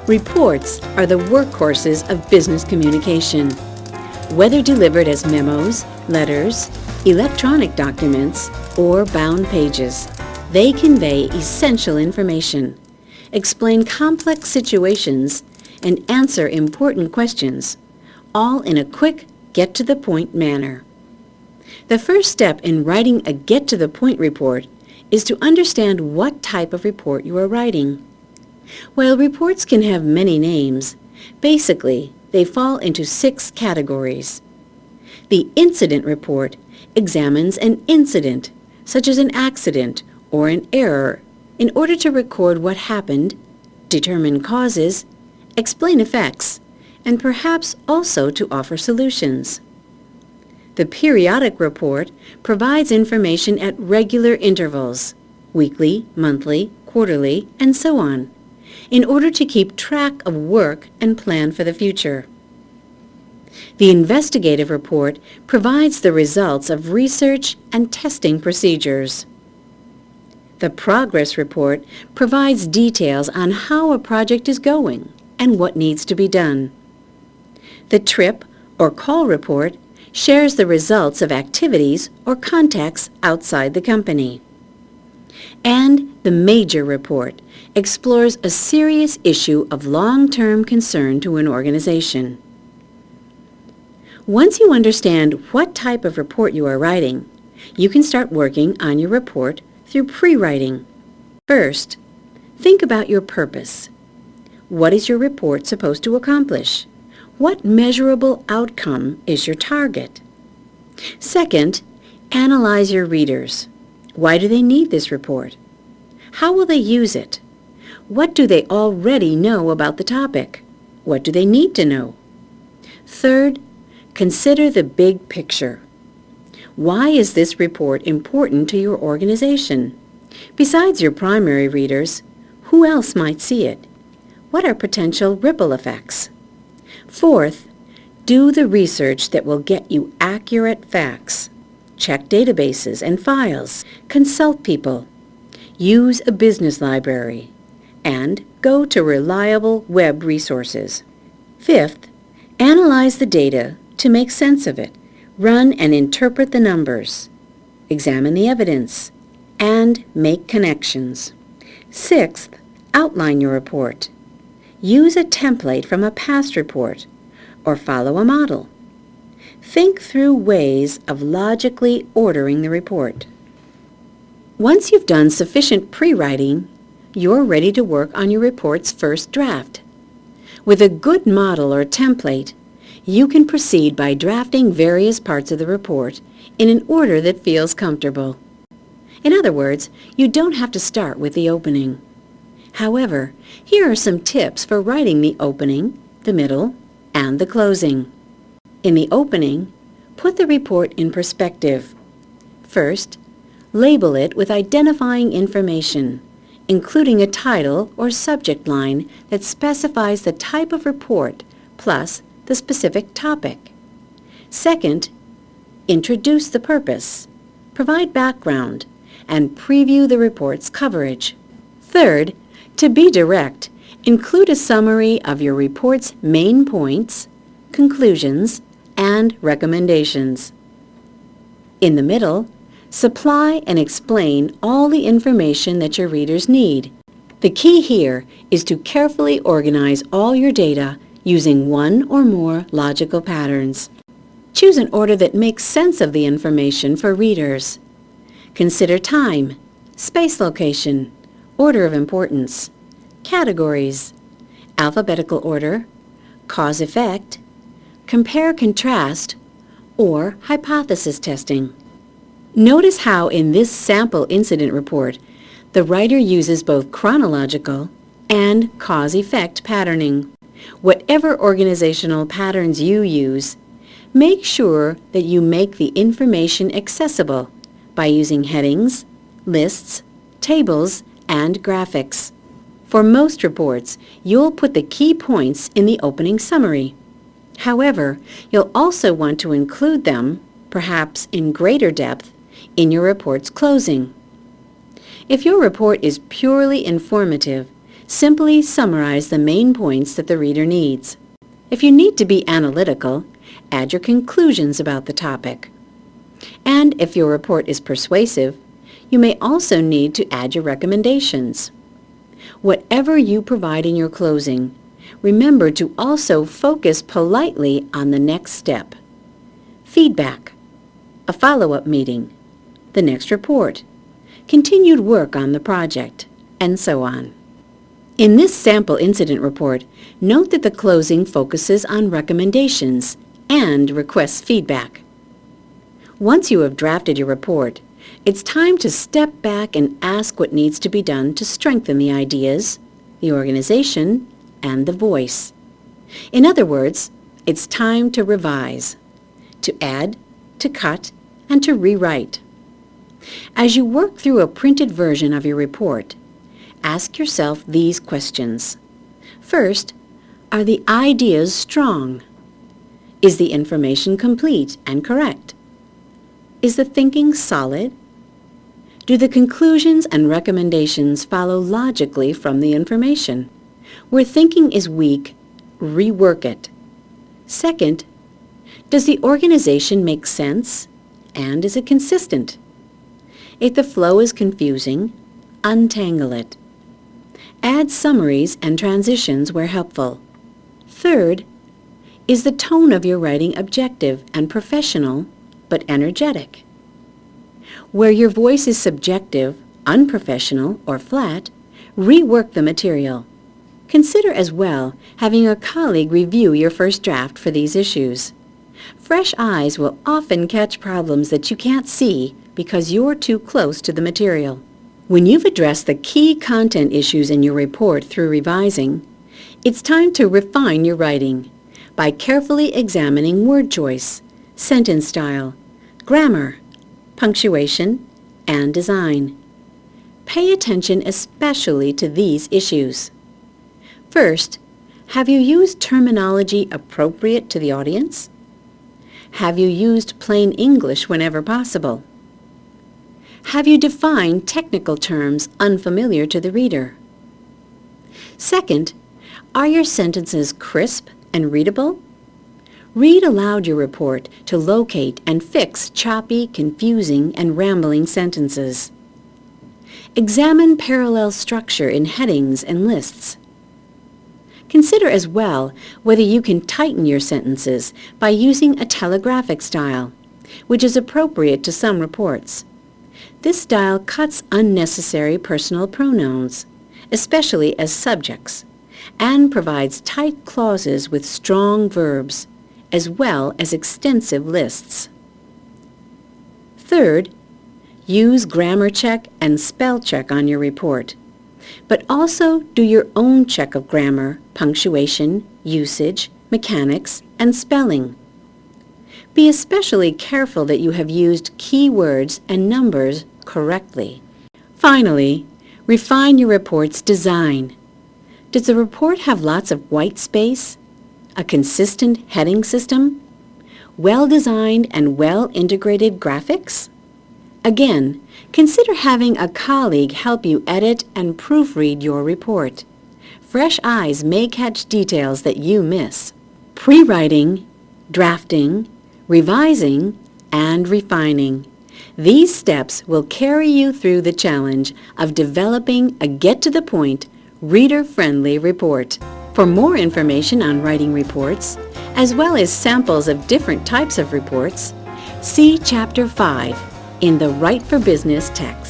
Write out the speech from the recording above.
Reports are the workhorses of business communication. Whether delivered as memos, letters, electronic documents, or bound pages, they convey essential information, explain complex situations, and answer important questions, all in a quick, get-to-the-point manner. The first step in writing a get-to-the-point report is to understand what type of report you are writing. While reports can have many names, basically they fall into 6 categories. The incident report examines an incident, such as an accident or an error, in order to record what happened, determine causes, explain effects, and perhaps also to offer solutions. The periodic report provides information at regular intervals, weekly, monthly, quarterly, and so on, in order to keep track of work and plan for the future. The investigative report provides the results of research and testing procedures. The progress report provides details on how a project is going and what needs to be done. The trip or call report shares the results of activities or contacts outside the company. And the major report explores a serious issue of long-term concern to an organization. Once you understand what type of report you are writing, you can start working on your report through pre-writing. First, think about your purpose. What is your report supposed to accomplish? What measurable outcome is your target? Second, analyze your readers. Why do they need this report? How will they use it? What do they already know about the topic? What do they need to know? Third, consider the big picture. Why is this report important to your organization? Besides your primary readers, who else might see it? What are potential ripple effects? Fourth, do the research that will get you accurate facts. Check databases and files, consult people, use a business library, and go to reliable web resources. Fifth, analyze the data to make sense of it. Run and interpret the numbers. Examine the evidence, and make connections. Sixth, outline your report. Use a template from a past report, or follow a model. Think through ways of logically ordering the report. Once you've done sufficient pre-writing, you're ready to work on your report's first draft. With a good model or template, you can proceed by drafting various parts of the report in an order that feels comfortable. In other words, you don't have to start with the opening. However, here are some tips for writing the opening, the middle, and the closing. In the opening, put the report in perspective. First, label it with identifying information, including a title or subject line that specifies the type of report plus the specific topic. Second, introduce the purpose, provide background, and preview the report's coverage. Third, to be direct, include a summary of your report's main points, conclusions, and recommendations. In the middle, supply and explain all the information that your readers need. The key here is to carefully organize all your data using one or more logical patterns. Choose an order that makes sense of the information for readers. Consider time, space location, order of importance, categories, alphabetical order, cause-effect, compare-contrast, or hypothesis testing. Notice how in this sample incident report, the writer uses both chronological and cause-effect patterning. Whatever organizational patterns you use, make sure that you make the information accessible by using headings, lists, tables, and graphics. For most reports, you'll put the key points in the opening summary. However, you'll also want to include them, perhaps in greater depth, in your report's closing. If your report is purely informative, Simply summarize the main points that the reader needs. If you need to be analytical, add your conclusions about the topic. And if your report is persuasive, you may also need to add your recommendations. Whatever you provide in your closing, remember to also focus politely on the next step. Feedback, a follow-up meeting, the next report, continued work on the project, and so on. In this sample incident report, note that the closing focuses on recommendations and requests feedback. Once you have drafted your report, it's time to step back and ask what needs to be done to strengthen the ideas, the organization, and the voice. In other words, it's time to revise, to add, to cut, and to rewrite. As you work through a printed version of your report, ask yourself these questions. First, are the ideas strong? Is the information complete and correct? Is the thinking solid? Do the conclusions and recommendations follow logically from the information? Where thinking is weak, rework it. Second, does the organization make sense? And is it consistent? If the flow is confusing, untangle it. Add summaries and transitions where helpful. Third, is the tone of your writing objective and professional, but energetic? Where your voice is subjective, unprofessional, or flat, rework the material. Consider as well having a colleague review your first draft for these issues. Fresh eyes will often catch problems that you can't see because you're too close to the material. When you've addressed the key content issues in your report through revising, it's time to refine your writing by carefully examining word choice, sentence style, grammar, punctuation, and design. Pay attention especially to these issues. First, have you used terminology appropriate to the audience? Have you used plain English whenever possible? Have you defined technical terms unfamiliar to the reader? Second, are your sentences crisp and readable? Read aloud your report to locate and fix choppy, confusing, and rambling sentences. Examine parallel structure in headings and lists. Consider as well whether you can tighten your sentences by using a telegraphic style, which is appropriate to some reports. This style cuts unnecessary personal pronouns, especially as subjects, and provides tight clauses with strong verbs, as well as extensive lists. Third, use grammar check and spell check on your report, but also do your own check of grammar, punctuation, usage, mechanics, and spelling. Be especially careful that you have used key words and numbers correctly. Finally, refine your report's design. Does the report have lots of white space? A consistent heading system? Well-designed and well-integrated graphics? Again, consider having a colleague help you edit and proofread your report. Fresh eyes may catch details that you miss. Pre-writing, drafting, revising, and refining. These steps will carry you through the challenge of developing a get-to-the-point, reader-friendly report. For more information on writing reports, as well as samples of different types of reports, see Chapter 5 in the Write for Business text.